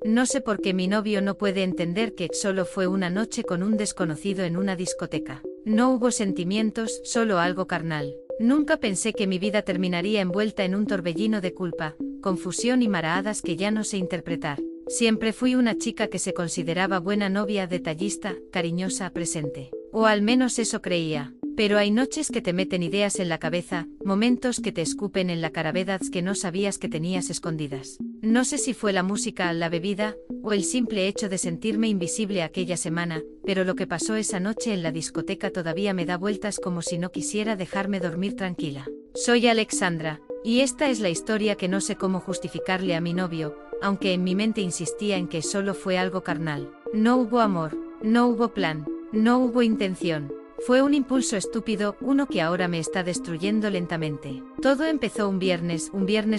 No sé por qué mi novio no puede entender que solo fue una noche con un desconocido en una discoteca. No hubo sentimientos, solo algo carnal. Nunca pensé que mi vida terminaría envuelta en un torbellino de culpa, confusión y maraadas que ya no sé interpretar. Siempre fui una chica que se consideraba buena novia, detallista, cariñosa, presente. O al menos eso creía. Pero hay noches que te meten ideas en la cabeza, momentos que te escupen en la cara, verdades que no sabías que tenías escondidas. No sé si fue la música, la bebida, o el simple hecho de sentirme invisible aquella semana, pero lo que pasó esa noche en la discoteca todavía me da vueltas como si no quisiera dejarme dormir tranquila. Soy Alexandra, y esta es la historia que no sé cómo justificarle a mi novio, aunque en mi mente insistía en que solo fue algo carnal. No hubo amor, no hubo plan, no hubo intención. Fue un impulso estúpido, uno que ahora me está destruyendo lentamente. Todo empezó un viernes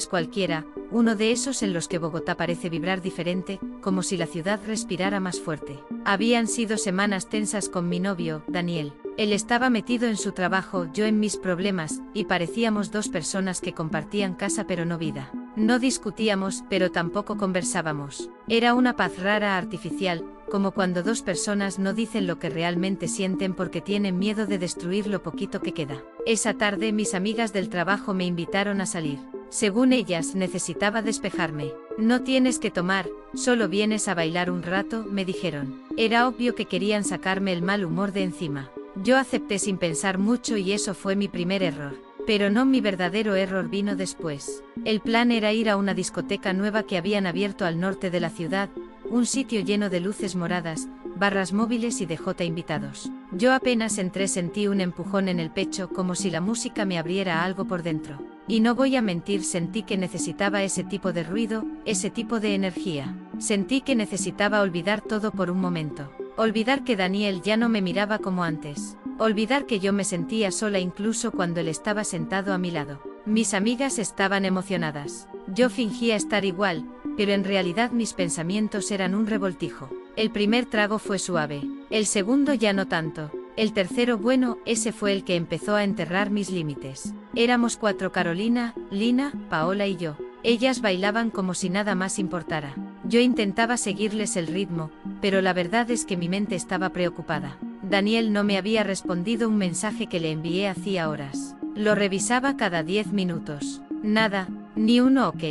cualquiera, uno de esos en los que Bogotá parece vibrar diferente, como si la ciudad respirara más fuerte. Habían sido semanas tensas con mi novio, Daniel. Él estaba metido en su trabajo, yo en mis problemas, y parecíamos dos personas que compartían casa pero no vida. No discutíamos, pero tampoco conversábamos. Era una paz rara, artificial, como cuando dos personas no dicen lo que realmente sienten porque tienen miedo de destruir lo poquito que queda. Esa tarde mis amigas del trabajo me invitaron a salir. Según ellas, necesitaba despejarme. No tienes que tomar, solo vienes a bailar un rato, me dijeron. Era obvio que querían sacarme el mal humor de encima. Yo acepté sin pensar mucho y eso fue mi primer error. Pero no, mi verdadero error vino después. El plan era ir a una discoteca nueva que habían abierto al norte de la ciudad, un sitio lleno de luces moradas, barras móviles y DJ invitados. Yo apenas entré sentí un empujón en el pecho como si la música me abriera algo por dentro. Y no voy a mentir, sentí que necesitaba ese tipo de ruido, ese tipo de energía. Sentí que necesitaba olvidar todo por un momento. Olvidar que Daniel ya no me miraba como antes. Olvidar que yo me sentía sola incluso cuando él estaba sentado a mi lado. Mis amigas estaban emocionadas. Yo fingía estar igual, pero en realidad mis pensamientos eran un revoltijo. El primer trago fue suave. El segundo ya no tanto. El tercero, bueno, ese fue el que empezó a enterrar mis límites. Éramos 4: Carolina, Lina, Paola y yo. Ellas bailaban como si nada más importara. Yo intentaba seguirles el ritmo, pero la verdad es que mi mente estaba preocupada. Daniel no me había respondido un mensaje que le envié hacía horas. Lo revisaba cada 10 minutos. Nada, ni uno ok.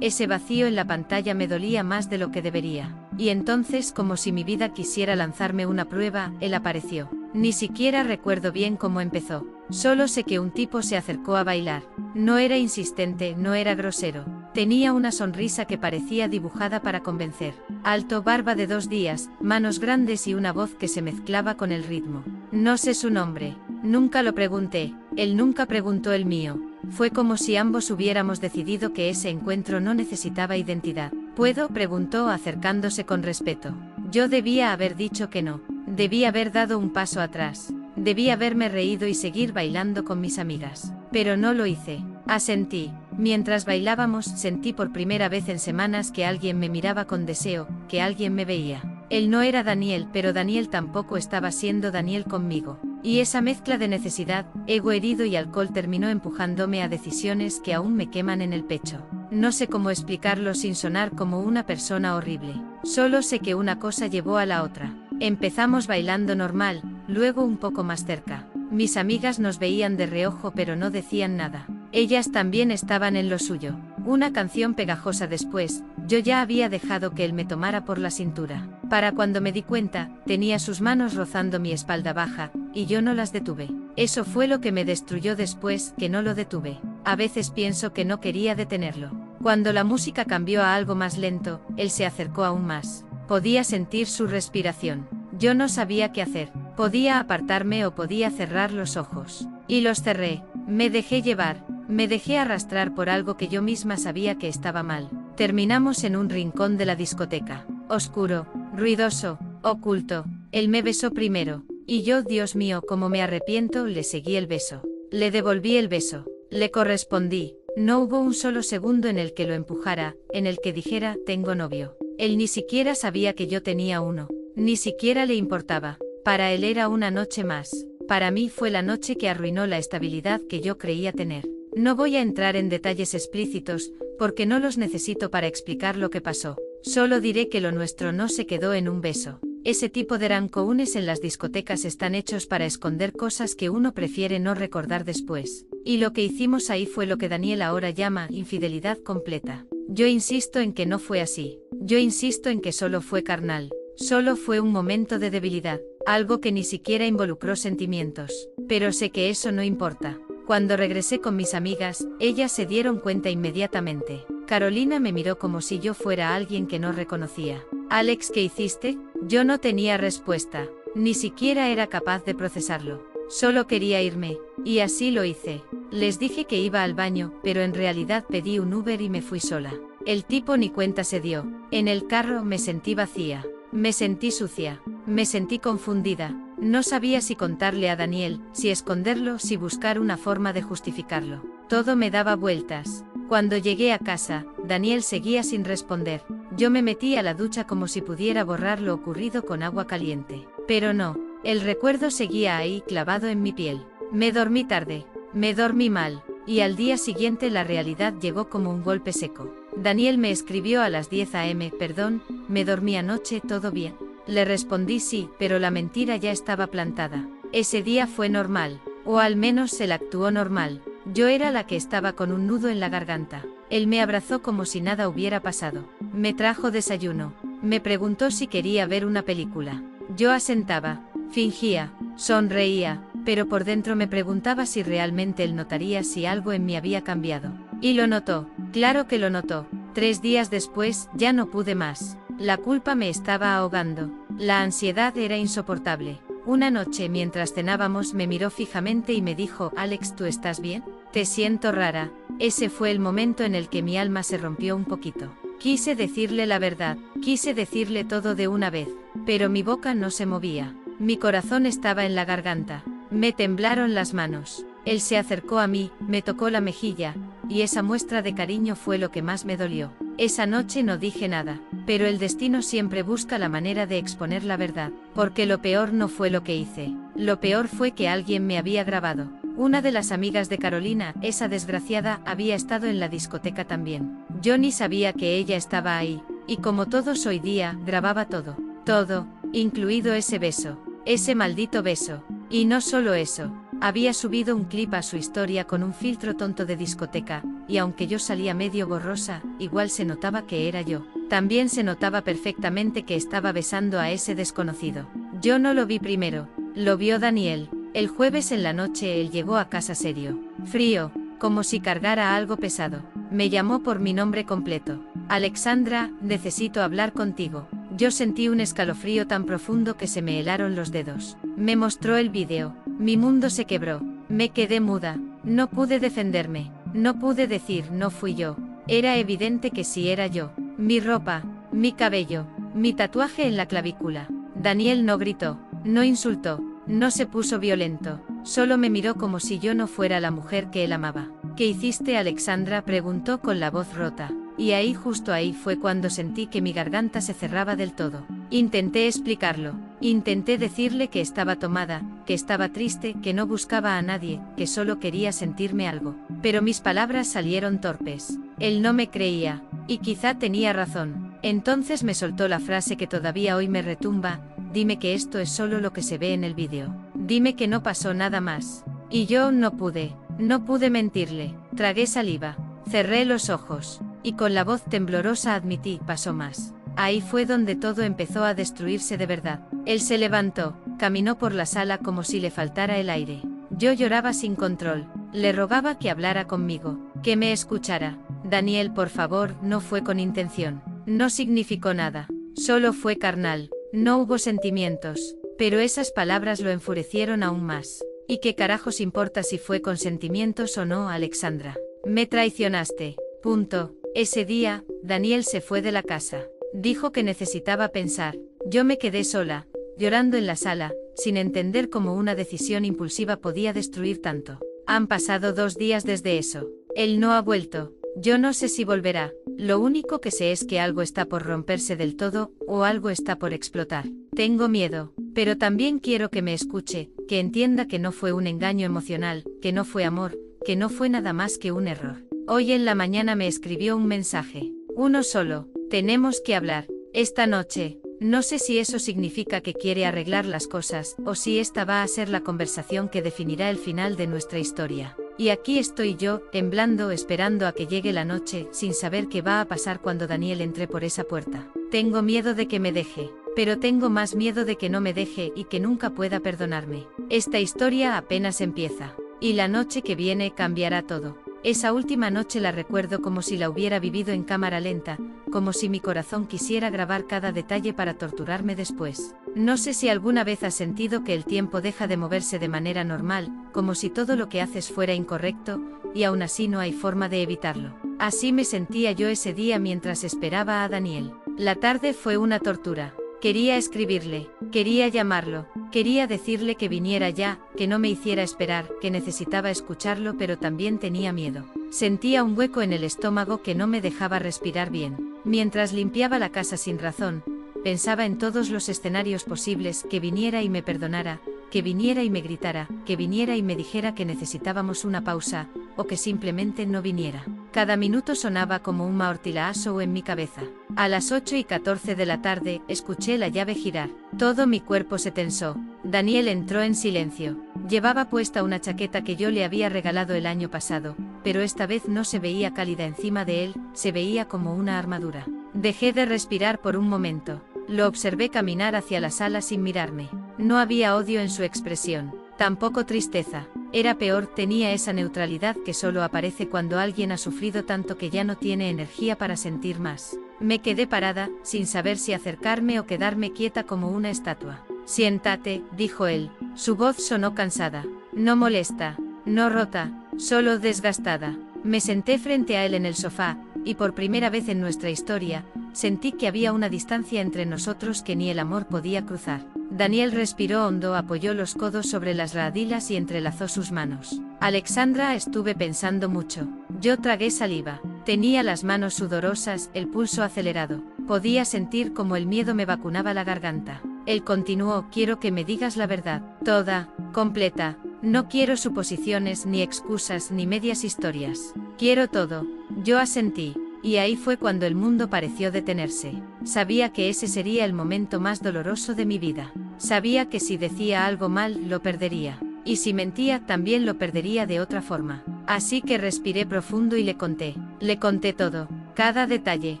Ese vacío en la pantalla me dolía más de lo que debería. Y entonces, como si mi vida quisiera lanzarme una prueba, él apareció. Ni siquiera recuerdo bien cómo empezó. Solo sé que un tipo se acercó a bailar. No era insistente, no era grosero. Tenía una sonrisa que parecía dibujada para convencer. Alto, barba de 2 días, manos grandes y una voz que se mezclaba con el ritmo. No sé su nombre. Nunca lo pregunté. Él nunca preguntó el mío. Fue como si ambos hubiéramos decidido que ese encuentro no necesitaba identidad. ¿Puedo?, preguntó acercándose con respeto. Yo debía haber dicho que no. Debí haber dado un paso atrás. Debí haberme reído y seguir bailando con mis amigas. Pero no lo hice. Asentí. Mientras bailábamos, sentí por primera vez en semanas que alguien me miraba con deseo, que alguien me veía. Él no era Daniel, pero Daniel tampoco estaba siendo Daniel conmigo. Y esa mezcla de necesidad, ego herido y alcohol terminó empujándome a decisiones que aún me queman en el pecho. No sé cómo explicarlo sin sonar como una persona horrible. Solo sé que una cosa llevó a la otra. Empezamos bailando normal, luego un poco más cerca. Mis amigas nos veían de reojo pero no decían nada. Ellas también estaban en lo suyo. Una canción pegajosa después, yo ya había dejado que él me tomara por la cintura. Para cuando me di cuenta, tenía sus manos rozando mi espalda baja, y yo no las detuve. Eso fue lo que me destruyó después, que no lo detuve. A veces pienso que no quería detenerlo. Cuando la música cambió a algo más lento, él se acercó aún más. Podía sentir su respiración. Yo no sabía qué hacer. Podía apartarme o podía cerrar los ojos. Y los cerré. Me dejé llevar. Me dejé arrastrar por algo que yo misma sabía que estaba mal. Terminamos en un rincón de la discoteca. Oscuro, ruidoso, oculto. Él me besó primero. Y yo, Dios mío, cómo me arrepiento, le seguí el beso. Le devolví el beso. Le correspondí. No hubo un solo segundo en el que lo empujara, en el que dijera, tengo novio. Él ni siquiera sabía que yo tenía uno. Ni siquiera le importaba. Para él era una noche más. Para mí fue la noche que arruinó la estabilidad que yo creía tener. No voy a entrar en detalles explícitos, porque no los necesito para explicar lo que pasó. Solo diré que lo nuestro no se quedó en un beso. Ese tipo de rancounes en las discotecas están hechos para esconder cosas que uno prefiere no recordar después. Y lo que hicimos ahí fue lo que Daniel ahora llama infidelidad completa. Yo insisto en que no fue así. Yo insisto en que solo fue carnal. Solo fue un momento de debilidad, algo que ni siquiera involucró sentimientos. Pero sé que eso no importa. Cuando regresé con mis amigas, ellas se dieron cuenta inmediatamente. Carolina me miró como si yo fuera alguien que no reconocía. Alex, ¿qué hiciste? Yo no tenía respuesta. Ni siquiera era capaz de procesarlo. Solo quería irme, y así lo hice. Les dije que iba al baño, pero en realidad pedí un Uber y me fui sola. El tipo ni cuenta se dio. En el carro me sentí vacía. Me sentí sucia. Me sentí confundida. No sabía si contarle a Daniel, si esconderlo, si buscar una forma de justificarlo. Todo me daba vueltas. Cuando llegué a casa, Daniel seguía sin responder. Yo me metí a la ducha como si pudiera borrar lo ocurrido con agua caliente. Pero no, el recuerdo seguía ahí clavado en mi piel. Me dormí tarde, me dormí mal, y al día siguiente la realidad llegó como un golpe seco. Daniel me escribió a las 10 a.m. Perdón, me dormí anoche, ¿todo bien? Le respondí sí, pero la mentira ya estaba plantada. Ese día fue normal, o al menos él actuó normal. Yo era la que estaba con un nudo en la garganta. Él me abrazó como si nada hubiera pasado. Me trajo desayuno. Me preguntó si quería ver una película. Yo asentaba, fingía, sonreía, pero por dentro me preguntaba si realmente él notaría si algo en mí había cambiado. Y lo notó, claro que lo notó. 3 días después, ya no pude más. La culpa me estaba ahogando. La ansiedad era insoportable. Una noche mientras cenábamos me miró fijamente y me dijo, Alex, ¿tú estás bien? Te siento rara. Ese fue el momento en el que mi alma se rompió un poquito. Quise decirle la verdad, quise decirle todo de una vez, pero mi boca no se movía. Mi corazón estaba en la garganta. Me temblaron las manos. Él se acercó a mí, me tocó la mejilla, y esa muestra de cariño fue lo que más me dolió. Esa noche no dije nada, pero el destino siempre busca la manera de exponer la verdad, porque lo peor no fue lo que hice. Lo peor fue que alguien me había grabado. Una de las amigas de Carolina, esa desgraciada, había estado en la discoteca también. Yo ni sabía que ella estaba ahí, y como todos hoy día, grababa todo. Todo, incluido ese beso. Ese maldito beso. Y no solo eso. Había subido un clip a su historia con un filtro tonto de discoteca, y aunque yo salía medio borrosa, igual se notaba que era yo. También se notaba perfectamente que estaba besando a ese desconocido. Yo no lo vi primero, lo vio Daniel. El jueves en la noche él llegó a casa serio, frío, como si cargara algo pesado. Me llamó por mi nombre completo. Alexandra, necesito hablar contigo. Yo sentí un escalofrío tan profundo que se me helaron los dedos. Me mostró el vídeo. Mi mundo se quebró. Me quedé muda. No pude defenderme. No pude decir no fui yo. Era evidente que sí era yo. Mi ropa, mi cabello, mi tatuaje en la clavícula. Daniel no gritó, no insultó, no se puso violento. Solo me miró como si yo no fuera la mujer que él amaba. ¿Qué hiciste, Alexandra?, preguntó con la voz rota. Y ahí, justo ahí, fue cuando sentí que mi garganta se cerraba del todo. Intenté explicarlo. Intenté decirle que estaba tomada, que estaba triste, que no buscaba a nadie, que solo quería sentirme algo. Pero mis palabras salieron torpes. Él no me creía, y quizá tenía razón. Entonces me soltó la frase que todavía hoy me retumba: dime que esto es solo lo que se ve en el vídeo. Dime que no pasó nada más. Y yo no pude mentirle. Tragué saliva. Cerré los ojos. Y con la voz temblorosa admití: pasó más. Ahí fue donde todo empezó a destruirse de verdad. Él se levantó, caminó por la sala como si le faltara el aire. Yo lloraba sin control. Le rogaba que hablara conmigo, que me escuchara. Daniel, por favor, no fue con intención. No significó nada. Solo fue carnal. No hubo sentimientos. Pero esas palabras lo enfurecieron aún más. ¿Y qué carajos importa si fue con sentimientos o no, Alexandra? Me traicionaste. Punto. Ese día, Daniel se fue de la casa. Dijo que necesitaba pensar. Yo me quedé sola, llorando en la sala, sin entender cómo una decisión impulsiva podía destruir tanto. Han pasado 2 días desde eso. Él no ha vuelto. Yo no sé si volverá. Lo único que sé es que algo está por romperse del todo, o algo está por explotar. Tengo miedo, pero también quiero que me escuche, que entienda que no fue un engaño emocional, que no fue amor, que no fue nada más que un error. Hoy en la mañana me escribió un mensaje. Uno solo, Tenemos que hablar. Esta noche. No sé si eso significa que quiere arreglar las cosas, o si esta va a ser la conversación que definirá el final de nuestra historia. Y aquí estoy yo, temblando, esperando a que llegue la noche, sin saber qué va a pasar cuando Daniel entre por esa puerta. Tengo miedo de que me deje, pero tengo más miedo de que no me deje y que nunca pueda perdonarme. Esta historia apenas empieza. Y la noche que viene cambiará todo. Esa última noche la recuerdo como si la hubiera vivido en cámara lenta, como si mi corazón quisiera grabar cada detalle para torturarme después. No sé si alguna vez has sentido que el tiempo deja de moverse de manera normal, como si todo lo que haces fuera incorrecto, y aún así no hay forma de evitarlo. Así me sentía yo ese día mientras esperaba a Daniel. La tarde fue una tortura. Quería escribirle, quería llamarlo, quería decirle que viniera ya, que no me hiciera esperar, que necesitaba escucharlo, pero también tenía miedo. Sentía un hueco en el estómago que no me dejaba respirar bien. Mientras limpiaba la casa sin razón, pensaba en todos los escenarios posibles, que viniera y me perdonara, que viniera y me gritara, que viniera y me dijera que necesitábamos una pausa, o que simplemente no viniera. Cada minuto sonaba como un martillo en mi cabeza. A las 8:14 de la tarde, escuché la llave girar. Todo mi cuerpo se tensó. Daniel entró en silencio. Llevaba puesta una chaqueta que yo le había regalado el año pasado, pero esta vez no se veía cálida encima de él, se veía como una armadura. Dejé de respirar por un momento. Lo observé caminar hacia la sala sin mirarme. No había odio en su expresión, tampoco tristeza. Era peor, tenía esa neutralidad que solo aparece cuando alguien ha sufrido tanto que ya no tiene energía para sentir más. Me quedé parada, sin saber si acercarme o quedarme quieta como una estatua. Siéntate, dijo él. Su voz sonó cansada. No molesta, no rota, solo desgastada. Me senté frente a él en el sofá, y por primera vez en nuestra historia, sentí que había una distancia entre nosotros que ni el amor podía cruzar. Daniel respiró hondo, apoyó los codos sobre las radilas y entrelazó sus manos. Alexandra, estuve pensando mucho. Yo tragué saliva. Tenía las manos sudorosas, el pulso acelerado. Podía sentir como el miedo me vacunaba la garganta. Él continuó, quiero que me digas la verdad, toda, completa. No quiero suposiciones, ni excusas, ni medias historias. Quiero todo. Yo asentí. Y ahí fue cuando el mundo pareció detenerse. Sabía que ese sería el momento más doloroso de mi vida. Sabía que si decía algo mal, lo perdería. Y si mentía, también lo perdería de otra forma. Así que respiré profundo y le conté. Le conté todo. Cada detalle,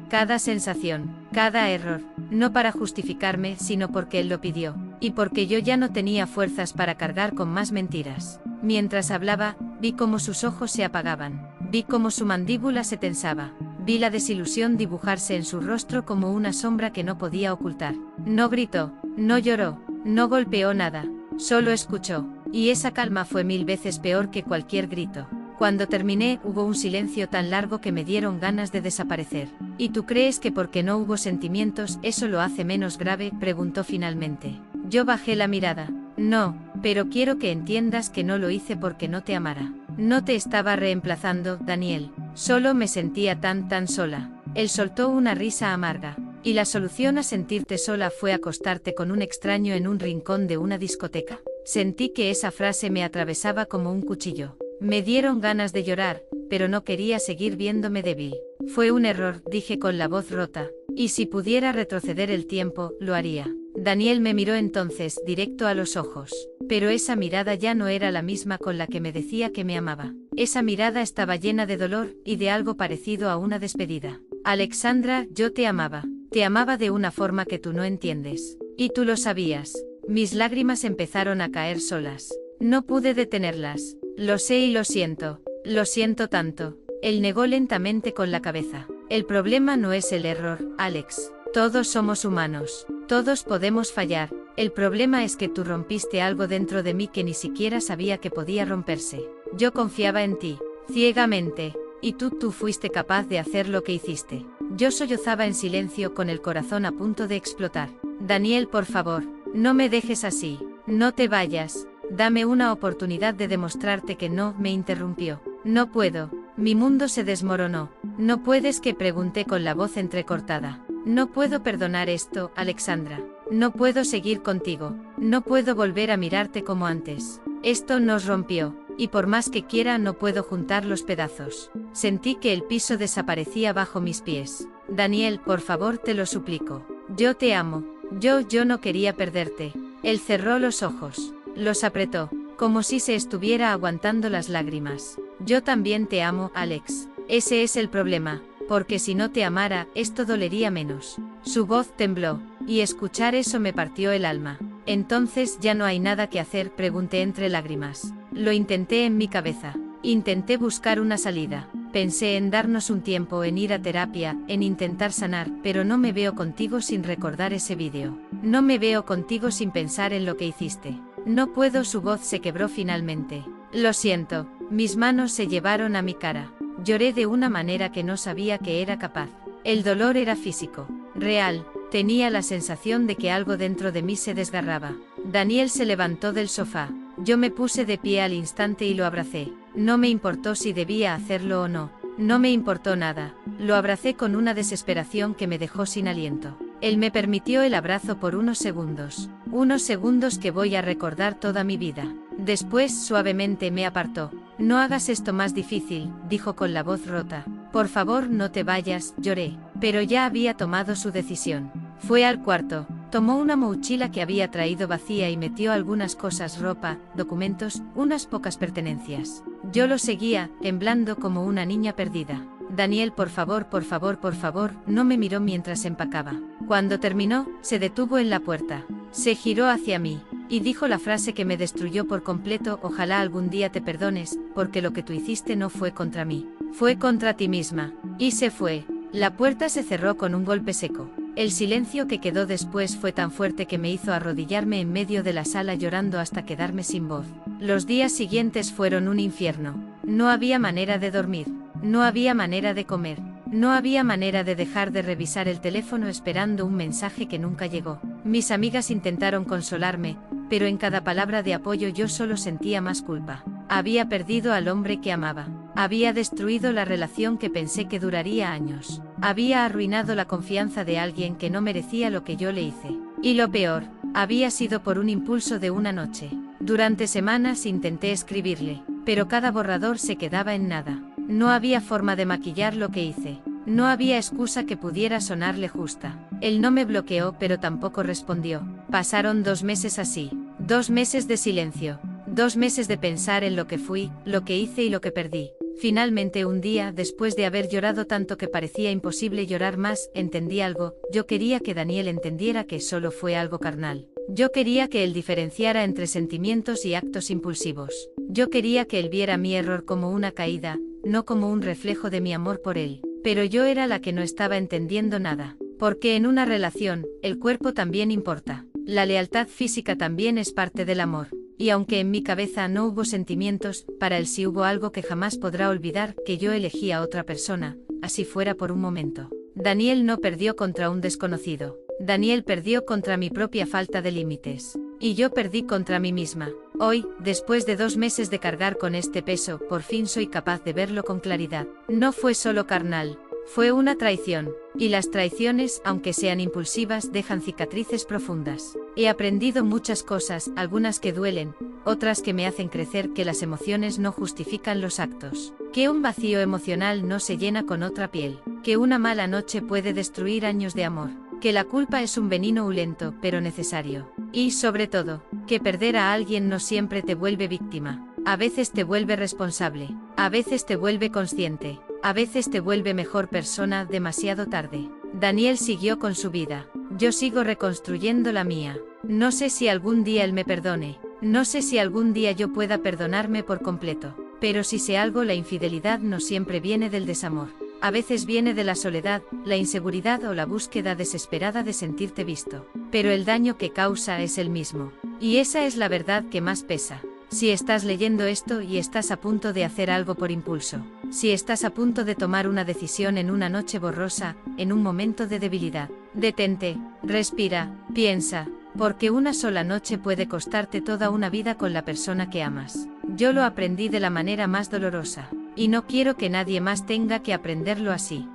cada sensación, cada error. No para justificarme, sino porque él lo pidió. Y porque yo ya no tenía fuerzas para cargar con más mentiras. Mientras hablaba, vi cómo sus ojos se apagaban. Vi cómo su mandíbula se tensaba. Vi la desilusión dibujarse en su rostro como una sombra que no podía ocultar. No gritó, no lloró, no golpeó nada, solo escuchó. Y esa calma fue 1000 veces peor que cualquier grito. Cuando terminé, hubo un silencio tan largo que me dieron ganas de desaparecer. ¿Y tú crees que porque no hubo sentimientos, eso lo hace menos grave?, preguntó finalmente. Yo bajé la mirada. No, pero quiero que entiendas que no lo hice porque no te amara. No te estaba reemplazando, Daniel. Solo me sentía tan sola. Él soltó una risa amarga. ¿Y la solución a sentirte sola fue acostarte con un extraño en un rincón de una discoteca? Sentí que esa frase me atravesaba como un cuchillo. Me dieron ganas de llorar, pero no quería seguir viéndome débil. Fue un error, dije con la voz rota. Y si pudiera retroceder el tiempo, lo haría. Daniel me miró entonces, directo a los ojos. Pero esa mirada ya no era la misma con la que me decía que me amaba. Esa mirada estaba llena de dolor, y de algo parecido a una despedida. Alexandra, yo te amaba. Te amaba de una forma que tú no entiendes. Y tú lo sabías. Mis lágrimas empezaron a caer solas. No pude detenerlas. Lo sé y lo siento tanto. Él negó lentamente con la cabeza. El problema no es el error, Alex. Todos somos humanos. Todos podemos fallar. El problema es que tú rompiste algo dentro de mí que ni siquiera sabía que podía romperse. Yo confiaba en ti, ciegamente, y tú fuiste capaz de hacer lo que hiciste. Yo sollozaba en silencio con el corazón a punto de explotar. Daniel, por favor, no me dejes así. No te vayas. Dame una oportunidad de demostrarte que no, me interrumpió. No puedo. Mi mundo se desmoronó. No puedes, que pregunté con la voz entrecortada. No puedo perdonar esto, Alexandra. No puedo seguir contigo. No puedo volver a mirarte como antes. Esto nos rompió, y por más que quiera no puedo juntar los pedazos. Sentí que el piso desaparecía bajo mis pies. Daniel, por favor, te lo suplico. Yo te amo. Yo no quería perderte. Él cerró los ojos. Los apretó, como si se estuviera aguantando las lágrimas. Yo también te amo, Alex. Ese es el problema, porque si no te amara, esto dolería menos. Su voz tembló, y escuchar eso me partió el alma. Entonces ya no hay nada que hacer, pregunté entre lágrimas. Lo intenté en mi cabeza. Intenté buscar una salida. Pensé en darnos un tiempo, en ir a terapia, en intentar sanar, pero no me veo contigo sin recordar ese vídeo. No me veo contigo sin pensar en lo que hiciste. No puedo, su voz se quebró finalmente. Lo siento. Mis manos se llevaron a mi cara. Lloré de una manera que no sabía que era capaz. El dolor era físico, real. Tenía la sensación de que algo dentro de mí se desgarraba. Daniel se levantó del sofá. Yo me puse de pie al instante y lo abracé. No me importó si debía hacerlo o no. No me importó nada. Lo abracé con una desesperación que me dejó sin aliento. Él me permitió el abrazo por unos segundos. Unos segundos que voy a recordar toda mi vida. Después suavemente me apartó. No hagas esto más difícil, dijo con la voz rota. Por favor, no te vayas, lloré. Pero ya había tomado su decisión. Fue al cuarto. Tomó una mochila que había traído vacía y metió algunas cosas, ropa, documentos, unas pocas pertenencias. Yo lo seguía, temblando como una niña perdida. Daniel, por favor, por favor, por favor, no me miró mientras empacaba. Cuando terminó, se detuvo en la puerta. Se giró hacia mí, y dijo la frase que me destruyó por completo: ojalá algún día te perdones, porque lo que tú hiciste no fue contra mí, fue contra ti misma. Y se fue. La puerta se cerró con un golpe seco. El silencio que quedó después fue tan fuerte que me hizo arrodillarme en medio de la sala llorando hasta quedarme sin voz. Los días siguientes fueron un infierno. No había manera de dormir. No había manera de comer. No había manera de dejar de revisar el teléfono esperando un mensaje que nunca llegó. Mis amigas intentaron consolarme, pero en cada palabra de apoyo yo solo sentía más culpa. Había perdido al hombre que amaba. Había destruido la relación que pensé que duraría años. Había arruinado la confianza de alguien que no merecía lo que yo le hice. Y lo peor, había sido por un impulso de una noche. Durante semanas intenté escribirle, pero cada borrador se quedaba en nada. No había forma de maquillar lo que hice. No había excusa que pudiera sonarle justa. Él no me bloqueó, pero tampoco respondió. Pasaron 2 meses así. 2 meses de silencio. 2 meses de pensar en lo que fui, lo que hice y lo que perdí. Finalmente un día, después de haber llorado tanto que parecía imposible llorar más, entendí algo. Yo quería que Daniel entendiera que solo fue algo carnal. Yo quería que él diferenciara entre sentimientos y actos impulsivos. Yo quería que él viera mi error como una caída, no como un reflejo de mi amor por él. Pero yo era la que no estaba entendiendo nada. Porque en una relación, el cuerpo también importa. La lealtad física también es parte del amor. Y aunque en mi cabeza no hubo sentimientos, para él sí hubo algo que jamás podrá olvidar, que yo elegí a otra persona, así fuera por un momento. Daniel no perdió contra un desconocido. Daniel perdió contra mi propia falta de límites. Y yo perdí contra mí misma. Hoy, después de 2 meses de cargar con este peso, por fin soy capaz de verlo con claridad. No fue solo carnal. Fue una traición. Y las traiciones, aunque sean impulsivas, dejan cicatrices profundas. He aprendido muchas cosas, algunas que duelen, otras que me hacen crecer, que las emociones no justifican los actos. Que un vacío emocional no se llena con otra piel. Que una mala noche puede destruir años de amor. Que la culpa es un veneno ulento, pero necesario. Y, sobre todo, que perder a alguien no siempre te vuelve víctima. A veces te vuelve responsable. A veces te vuelve consciente. A veces te vuelve mejor persona demasiado tarde. Daniel siguió con su vida. Yo sigo reconstruyendo la mía. No sé si algún día él me perdone. No sé si algún día yo pueda perdonarme por completo. Pero si sé algo, la infidelidad no siempre viene del desamor. A veces viene de la soledad, la inseguridad o la búsqueda desesperada de sentirte visto. Pero el daño que causa es el mismo. Y esa es la verdad que más pesa. Si estás leyendo esto y estás a punto de hacer algo por impulso, si estás a punto de tomar una decisión en una noche borrosa, en un momento de debilidad, detente, respira, piensa, porque una sola noche puede costarte toda una vida con la persona que amas. Yo lo aprendí de la manera más dolorosa, y no quiero que nadie más tenga que aprenderlo así.